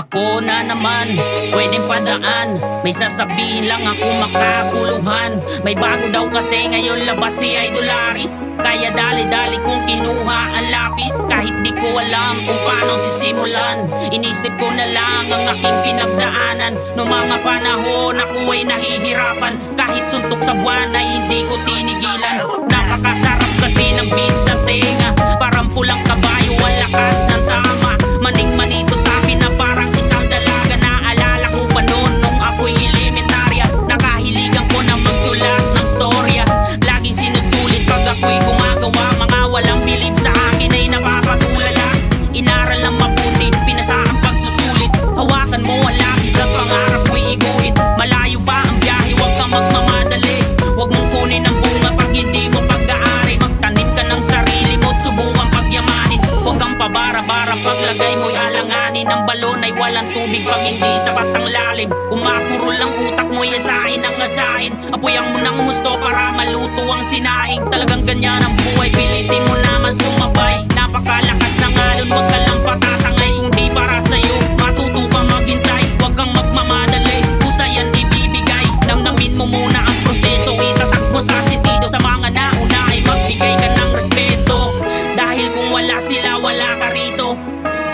Ako na naman, pwedeng padaan. May sasabihin lang ako makakuluhan. May bago daw kasi ngayon labas si Idol Aris. Kaya dali-dali kong kinuha ang lapis. Kahit di ko alam kung paano sisimulan, inisip ko na lang ang aking pinagdaanan. Noong mga panahon ako ay nahihirapan. Kahit suntok sa buwan ay hindi ko tinigilan. Napakasarap kasi ng beat sa tenga. Parang pulang kabayo, ang lakas ng tama. Maning-manito sa akin na parang isang dalaga. Naalala ko pa noon nung ako'y elementarya. Nakahiligan ko na magsulat ng storya. Laging sinusulit pag ako'y gumagawa. Mga walang bilib sa akin ay napapatulala. Inaral lang mabuti, pinasa ang pagsusulit. Hawakan mo ang lapis at pangarap ko'y iguhit. Malayo pa ang biyahe, huwag kang magmamadali. Huwag mong kunin ang bunga pag hindi mo pag-aari. Magtanim ka ng sarili mo at subukang pagyamanin. Huwag kang pabara-bara paglagay mo'y alanganin. Ang balon ay walang tubig pag hindi sapat ang lalim. Kung mapurol ang utak mo'y asahin ang asahin. Apoyan mo ng gusto para maluto ang sinaing. Talagang ganyan ang buhay, pilitin mo naman sumabay. Napakalakas ng alon, huwag ka lang patatangay. Hindi para sa'yo, matuto ka maghintay. Huwag kang magmamadali, kusay yan ibibigay. Namnamin mo muna ang proseso, itatak mo sa sentido. Sa mga nauna ay magbigay ka ng respeto. Dahil kung wala sila, wala ka rito.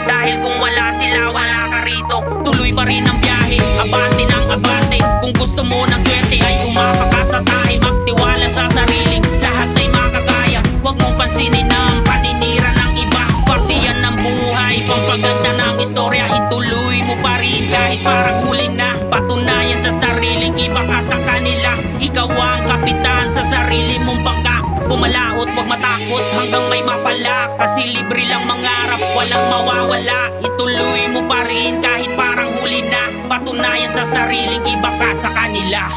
Dahil kung wala sila, wala ka rito. Tuloy pa rin ang biyahe, abante ng abante. Kung gusto mo ng swerte ay umapa ka sa tahe. Magtiwala sa sariling, lahat ay makakaya. Huwag mong pansinin ang paninira ng iba. Parte yan ng buhay, pampaganda ng istorya. Ituloy mo pa rin kahit parang huli na. Patunayan sa sariling iba ka sa kanila. Ikaw ang kapitan sa sarili mong bangka. Pumalaot, wag matakot hanggang may mapala. Kasi libre lang mangarap, walang mawawala. Ituloy mo pa rin kahit parang huli na. Patunayan sa sariling iba ka sa kanila.